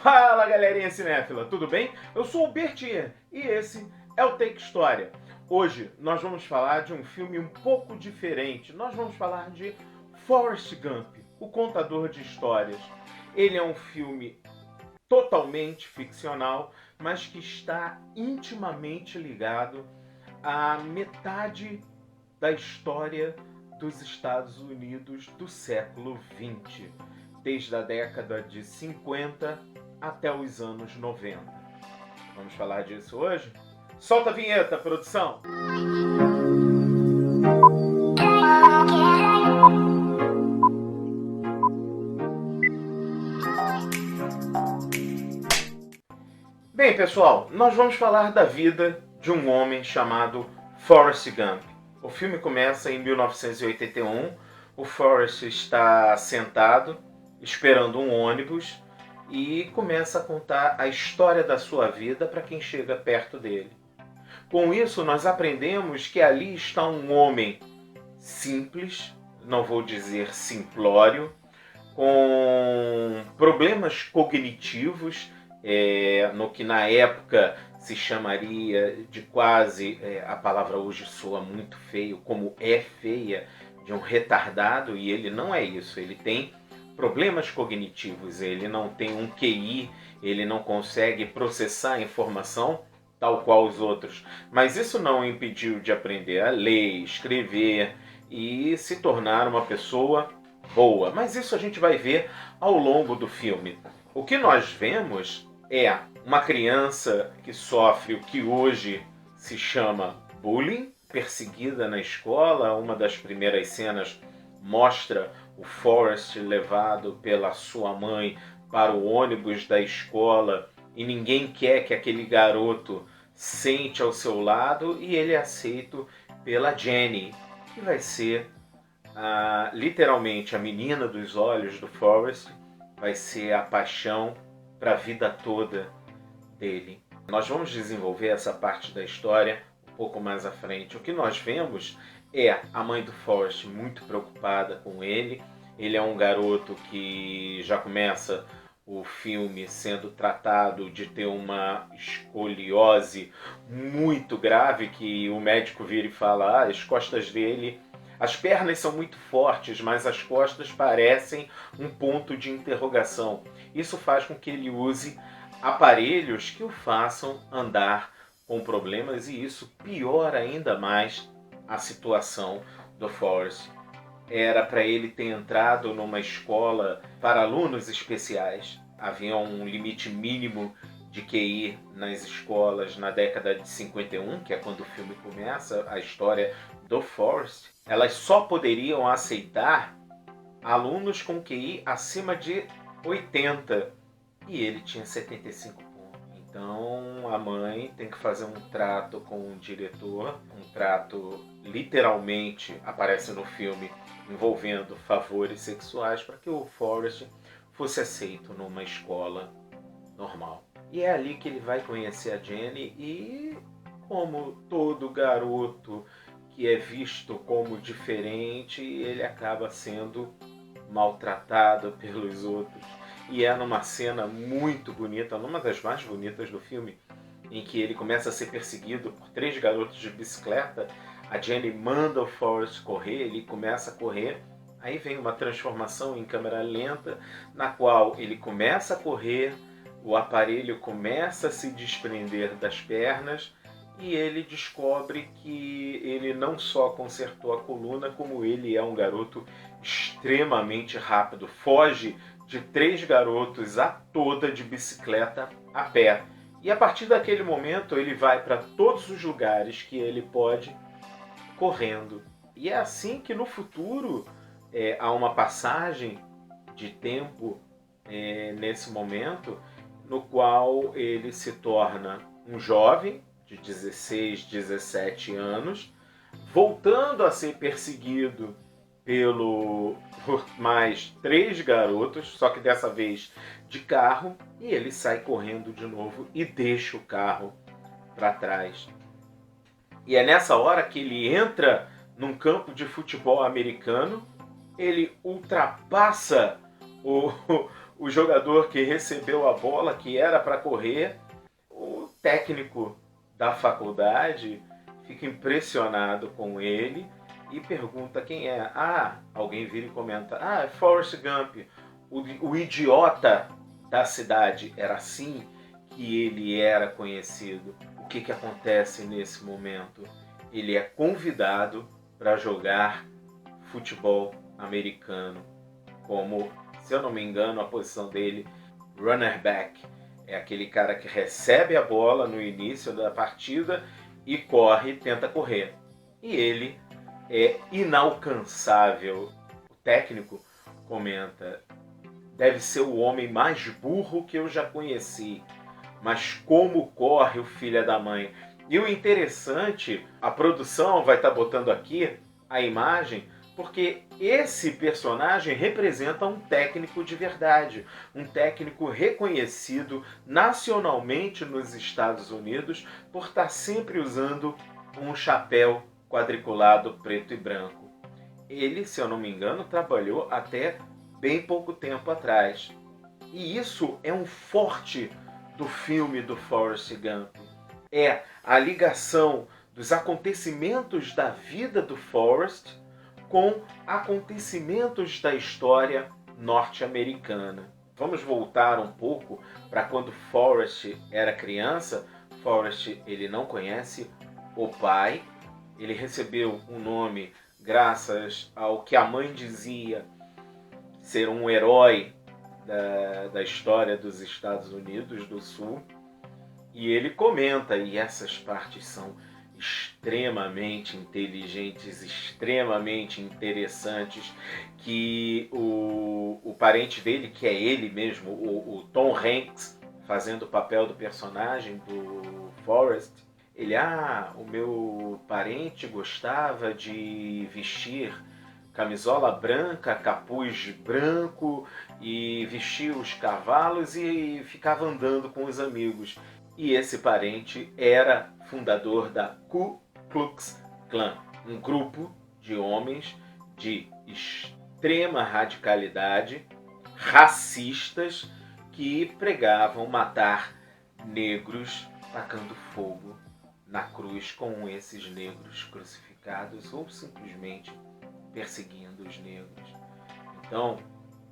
Fala galerinha cinéfila, tudo bem? Eu sou o Bertinha e esse é o Take História. Hoje nós vamos falar de um filme um pouco diferente. Nós vamos falar de Forrest Gump, o contador de histórias. Ele é um filme totalmente ficcional, mas que está intimamente ligado à metade da história dos Estados Unidos do século XX, desde a década de 50 até os anos 90. Vamos falar disso hoje? Solta a vinheta, produção! Bem, pessoal, nós vamos falar da vida de um homem chamado Forrest Gump. O filme começa em 1981. O Forrest está sentado, esperando um ônibus, e começa a contar a história da sua vida para quem chega perto dele. Com isso, nós aprendemos que ali está um homem simples, não vou dizer simplório, com problemas cognitivos, no que na época se chamaria de quase, a palavra hoje soa muito feio, como é feia, de um retardado, e ele não é isso. Ele tem problemas cognitivos, ele não tem um QI, ele não consegue processar a informação tal qual os outros. Mas isso não o impediu de aprender a ler, escrever e se tornar uma pessoa boa. Mas isso a gente vai ver ao longo do filme. O que nós vemos é uma criança que sofre o que hoje se chama bullying, perseguida na escola. Uma das primeiras cenas mostra o Forrest levado pela sua mãe para o ônibus da escola e ninguém quer que aquele garoto sente ao seu lado, e ele é aceito pela Jenny, que vai ser literalmente a menina dos olhos do Forrest, vai ser a paixão para a vida toda dele. Nós vamos desenvolver essa parte da história um pouco mais à frente. O que nós vemos é a mãe do Forrest muito preocupada com ele. Ele é um garoto que já começa o filme sendo tratado de ter uma escoliose muito grave, que o médico vira e fala: as costas dele, as pernas são muito fortes, mas as costas parecem um ponto de interrogação. Isso faz com que ele use aparelhos que o façam andar com problemas, e isso piora ainda mais a situação do Forrest. Era para ele ter entrado numa escola para alunos especiais. Havia um limite mínimo de QI nas escolas na década de 51, que é quando o filme começa, a história do Forrest. Elas só poderiam aceitar alunos com QI acima de 80, e ele tinha 75 pontos. Então a mãe tem que fazer um trato com o diretor, um trato literalmente, aparece no filme, envolvendo favores sexuais, para que o Forrest fosse aceito numa escola normal. E é ali que ele vai conhecer a Jenny, e como todo garoto que é visto como diferente, ele acaba sendo maltratado pelos outros. E é numa cena muito bonita, numa das mais bonitas do filme, em que ele começa a ser perseguido por 3 garotos de bicicleta. A Jenny manda o Forrest correr, ele começa a correr. Aí vem uma transformação em câmera lenta, na qual ele começa a correr, o aparelho começa a se desprender das pernas, e ele descobre que ele não só consertou a coluna, como ele é um garoto extremamente rápido. Foge de 3 garotos a toda de bicicleta a pé. E a partir daquele momento ele vai para todos os lugares que ele pode correndo. E é assim que no futuro há uma passagem de tempo nesse momento, no qual ele se torna um jovem de 16, 17 anos, voltando a ser perseguido por mais 3 garotos, só que dessa vez de carro, e ele sai correndo de novo e deixa o carro para trás. E é nessa hora que ele entra num campo de futebol americano, ele ultrapassa o jogador que recebeu a bola, que era para correr, o técnico da faculdade fica impressionado com ele e pergunta quem é. Ah, alguém vira e comenta, ah, é Forrest Gump, o idiota da cidade. Era assim que ele era conhecido. O que acontece nesse momento? Ele é convidado para jogar futebol americano, como, se eu não me engano, a posição dele, runner back. É aquele cara que recebe a bola no início da partida e corre, tenta correr. E ele é inalcançável. O técnico comenta, deve ser o homem mais burro que eu já conheci. Mas como corre o filho da mãe. E o interessante, a produção vai estar botando aqui a imagem, porque esse personagem representa um técnico de verdade, um técnico reconhecido nacionalmente nos Estados Unidos por estar sempre usando um chapéu quadriculado preto e branco. Ele, se eu não me engano, trabalhou até bem pouco tempo atrás. E isso é um forte do filme do Forrest Gump. É a ligação dos acontecimentos da vida do Forrest com acontecimentos da história norte-americana. Vamos voltar um pouco para quando Forrest era criança. Forrest, ele não conhece o pai. Ele recebeu um nome graças ao que a mãe dizia ser um herói da história dos Estados Unidos do Sul. E ele comenta, e essas partes são extremamente inteligentes, extremamente interessantes, que o parente dele, que é ele mesmo, o Tom Hanks, fazendo o papel do personagem do Forrest, ele, o meu parente gostava de vestir camisola branca, capuz branco, e vestia os cavalos e ficava andando com os amigos. E esse parente era fundador da Ku Klux Klan, um grupo de homens de extrema radicalidade, racistas, que pregavam matar negros tacando fogo na cruz com esses negros crucificados ou simplesmente perseguindo os negros. Então,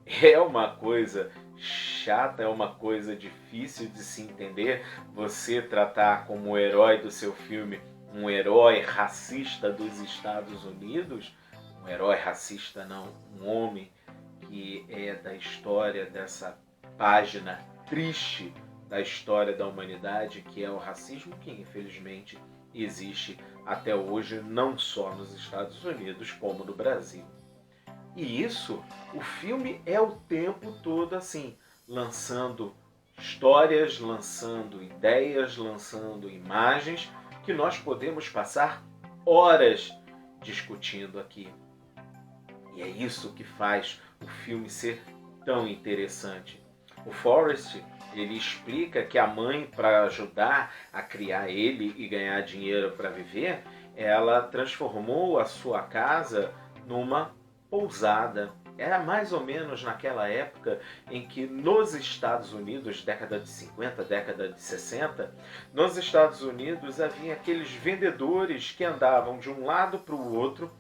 é uma coisa chata, é uma coisa difícil de se entender, você tratar como o herói do seu filme um herói racista dos Estados Unidos, um herói racista não, um homem que é da história dessa página triste da história da humanidade, que é o racismo, que infelizmente existe até hoje, não só nos Estados Unidos, como no Brasil. E isso, o filme é o tempo todo assim, lançando histórias, lançando ideias, lançando imagens, que nós podemos passar horas discutindo aqui. E é isso que faz o filme ser tão interessante. O Forrest, ele explica que a mãe, para ajudar a criar ele e ganhar dinheiro para viver, ela transformou a sua casa numa pousada. Era mais ou menos naquela época em que nos Estados Unidos, década de 50, década de 60, nos Estados Unidos havia aqueles vendedores que andavam de um lado para o outro,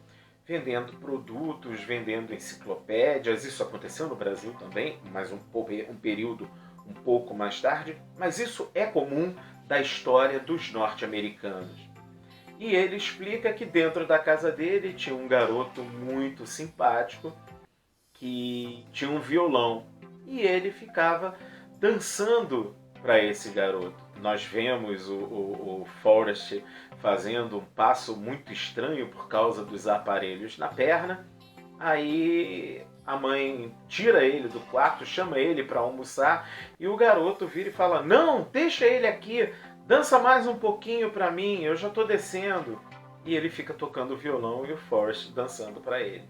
vendendo produtos, vendendo enciclopédias. Isso aconteceu no Brasil também, mas um período um pouco mais tarde. Mas isso é comum da história dos norte-americanos. E ele explica que dentro da casa dele tinha um garoto muito simpático que tinha um violão. E ele ficava dançando para esse garoto. Nós vemos o Forrest fazendo um passo muito estranho por causa dos aparelhos na perna. Aí a mãe tira ele do quarto, chama ele para almoçar e o garoto vira e fala: não, deixa ele aqui, dança mais um pouquinho para mim, eu já estou descendo. E ele fica tocando o violão e o Forrest dançando para ele.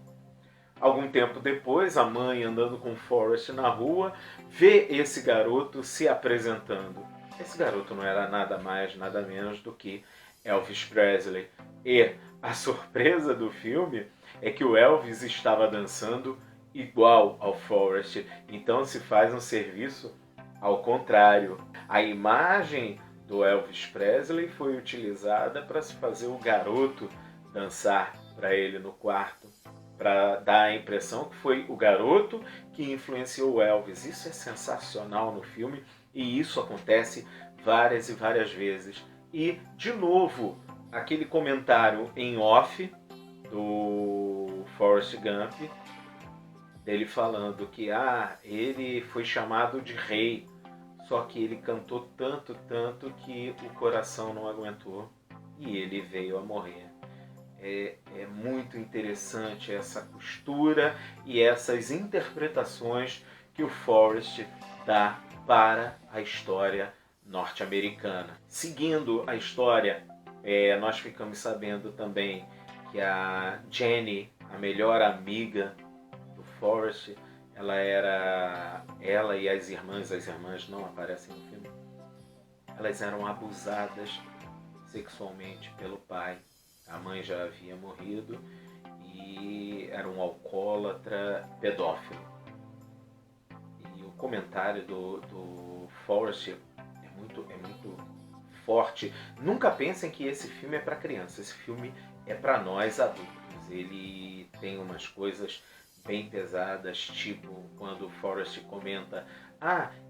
Algum tempo depois, a mãe, andando com o Forrest na rua, vê esse garoto se apresentando. Esse garoto não era nada mais, nada menos do que Elvis Presley. E a surpresa do filme é que o Elvis estava dançando igual ao Forrest. Então se faz um serviço ao contrário. A imagem do Elvis Presley foi utilizada para se fazer o garoto dançar para ele no quarto, para dar a impressão que foi o garoto que influenciou o Elvis. Isso é sensacional no filme e isso acontece várias e várias vezes. E, de novo, aquele comentário em off do Forrest Gump, dele falando que ele foi chamado de rei, só que ele cantou tanto que o coração não aguentou e ele veio a morrer. É muito interessante essa costura e essas interpretações que o Forrest dá para a história norte-americana. Seguindo a história, nós ficamos sabendo também que a Jenny, a melhor amiga do Forrest, ela e as irmãs não aparecem no filme, elas eram abusadas sexualmente pelo pai. A mãe já havia morrido e era um alcoólatra pedófilo. E o comentário do Forrest é muito forte. Nunca pensem que esse filme é para criança. Esse filme é para nós adultos. Ele tem umas coisas bem pesadas, tipo quando o Forrest comenta: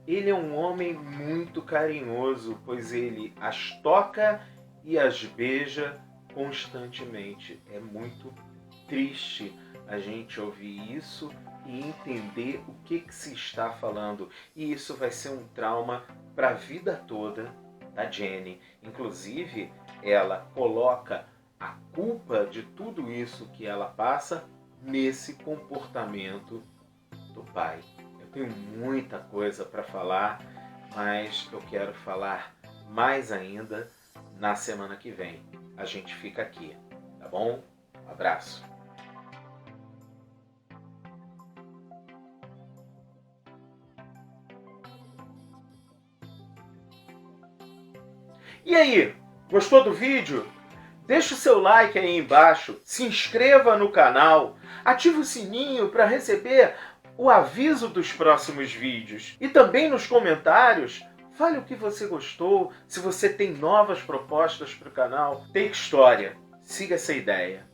ele é um homem muito carinhoso, pois ele as toca e as beija constantemente. É muito triste a gente ouvir isso e entender o que se está falando. E isso vai ser um trauma para a vida toda da Jenny. Inclusive, ela coloca a culpa de tudo isso que ela passa nesse comportamento do pai. Eu tenho muita coisa para falar, mas eu quero falar mais ainda na semana que vem. A gente fica aqui, tá bom? Um abraço. E aí, gostou do vídeo? Deixa o seu like aí embaixo, se inscreva no canal, ative o sininho para receber o aviso dos próximos vídeos. E também nos comentários, fale o que você gostou, se você tem novas propostas para o canal. Take História, siga essa ideia.